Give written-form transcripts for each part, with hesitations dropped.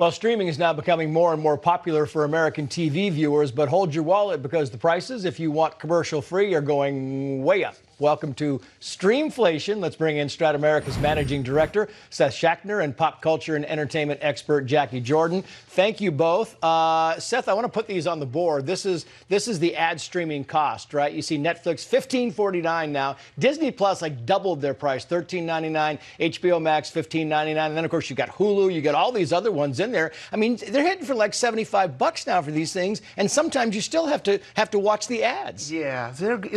Well, streaming is now becoming more and more popular for American TV viewers, but hold your wallet because the prices, if you want commercial-free, are going way up. Welcome to Streamflation. Let's bring in Strat America's Managing Director, Seth Schachtner, and pop culture and entertainment expert, Jacquie Jordan. Thank you both. Seth, I want to put these on the board. This is the ad streaming cost, right? You see Netflix, $15.49 now. Disney Plus, like, doubled their price, $13.99. HBOMax, $15.99. And then, of course, you got Hulu. You got all these other ones in there. I mean, they're hitting for like $75 now for these things, and sometimes you still have to watch the ads. Yeah.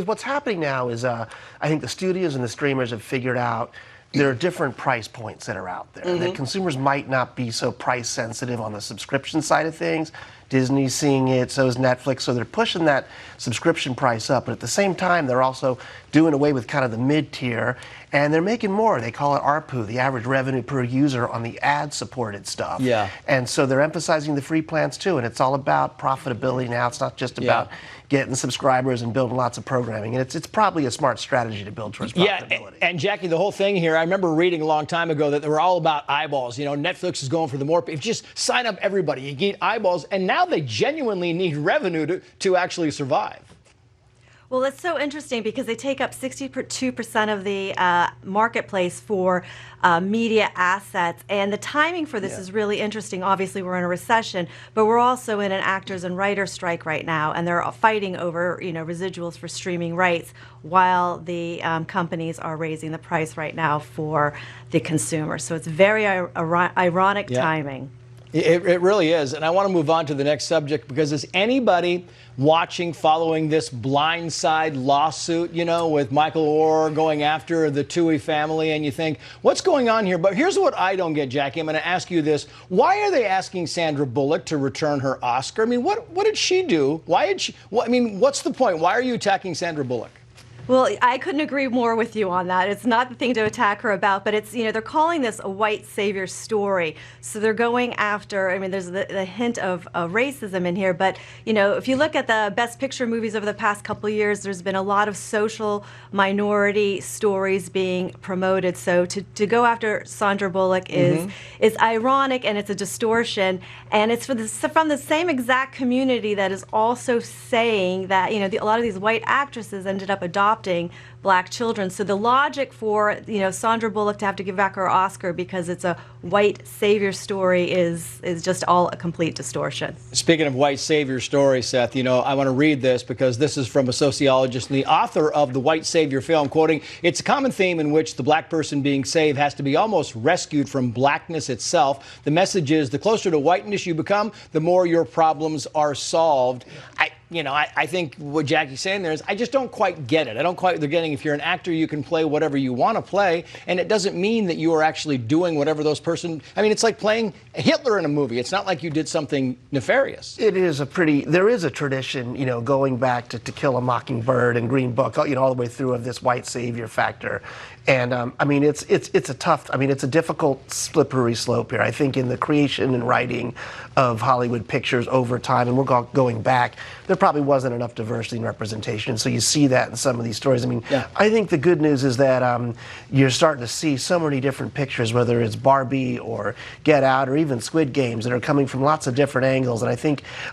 What's happening now is I think the studios and the streamers have figured out there are different price points that are out there. That consumers might not be so price sensitive on the subscription side of things. Disney's seeing it, so is Netflix, so they're pushing that subscription price up. But at the same time, they're also doing away with kind of the mid-tier, and they're making more. They call it ARPU, the average revenue per user on the ad-supported stuff. Yeah. And so they're emphasizing the free plans too, and it's all about profitability now. It's not just about getting subscribers and building lots of programming. And it's probably a smart strategy to build towards profitability. Yeah, and Jacquie, the whole thing here, I remember reading a long time ago that they were all about eyeballs. You know, Netflix is going for the more, if you just sign up everybody, you get eyeballs, and now they genuinely need revenue to actually survive. Well, it's so interesting because they take up 62% of the marketplace for media assets, and the timing for this is really interesting. Obviously, we're in a recession, but we're also in an actors and writers strike right now, and they're fighting over residuals for streaming rights, while the companies are raising the price right now for the consumer. So it's very ironic timing. It really is. And I want to move on to the next subject, because is anybody watching, following this blindside lawsuit, with Michael Oher going after the Toohey family, and you think, what's going on here? But here's what I don't get, Jacquie. I'm going to ask you this. Why are they asking Sandra Bullock to return her Oscar? I mean, what did she do? Why did she, I mean, what's the point? Why are you attacking Sandra Bullock? Well, I couldn't agree more with you on that. It's not the thing to attack her about, but it's, they're calling this a white savior story. So they're going after, I mean, there's the hint of racism in here, but, if you look at the Best Picture movies over the past couple of years, there's been a lot of social minority stories being promoted. So to go after Sandra Bullock is ironic, and it's a distortion, and it's from the same exact community that is also saying that, a lot of these white actresses ended up adopting black children. So the logic for Sandra Bullock to have to give back her Oscar because it's a white savior story is just all a complete distortion. Speaking of white savior story, Seth, I want to read this because this is from a sociologist and the author of the White Savior film, quoting, "It's a common theme in which the black person being saved has to be almost rescued from blackness itself. The message is the closer to whiteness you become, the more your problems are solved." I think what Jacquie's saying there is, I just don't quite get it. They're getting, if you're an actor, you can play whatever you want to play, and it doesn't mean that you are actually doing whatever those person, I mean, it's like playing Hitler in a movie. It's not like you did something nefarious. It is there is a tradition, going back to Kill a Mockingbird and Green Book, all the way through, of this white savior factor. And I mean, it's a difficult, slippery slope here. I think in the creation and writing of Hollywood pictures over time, and we're going back, there probably wasn't enough diversity and representation. So you see that in some of these stories. I mean, I think the good news is that you're starting to see so many different pictures, whether it's Barbie or Get Out or even Squid Games, that are coming from lots of different angles. And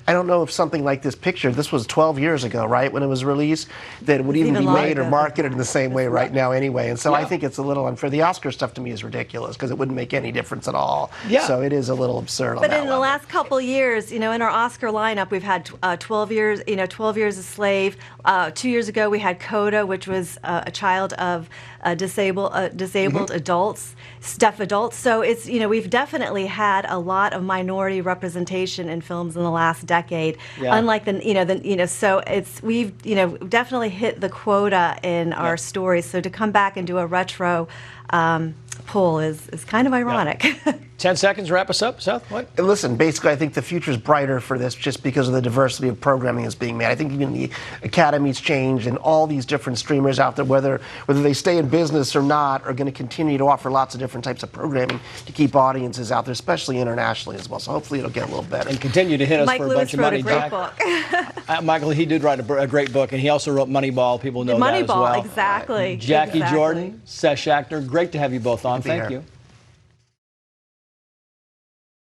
I don't know if something like this picture, this was 12 years ago, right, when it was released, that it would even be made or marketed in the same way right now anyway. And so I think it's a little unfair. The Oscar stuff to me is ridiculous because it wouldn't make any difference at all. So it is a little absurd on that But in the last couple years, in our Oscar lineup, we've had 12 years, 12 Years a Slave. 2 years ago, we had Coda, which was a child of disabled adults, deaf adults. So it's, we've definitely had a lot of minority representation in films in the last decade. Unlike so we've definitely hit the quota in our stories. So to come back and do a retro pull is kind of ironic. 10 seconds, wrap us up, Seth. What? Listen, basically, I think the future's brighter for this just because of the diversity of programming that's being made. I think even the Academy's changed, and all these different streamers out there, whether they stay in business or not, are going to continue to offer lots of different types of programming to keep audiences out there, especially internationally as well. So hopefully it'll get a little better. And continue to hit us for a bunch of money. Mike Lewis wrote a great book. Michael, he did write a great book, and he also wrote Moneyball. People know that as well. Moneyball, exactly. Jacquie Jordan, Seth Schachtner, great to have you both on. Thank you.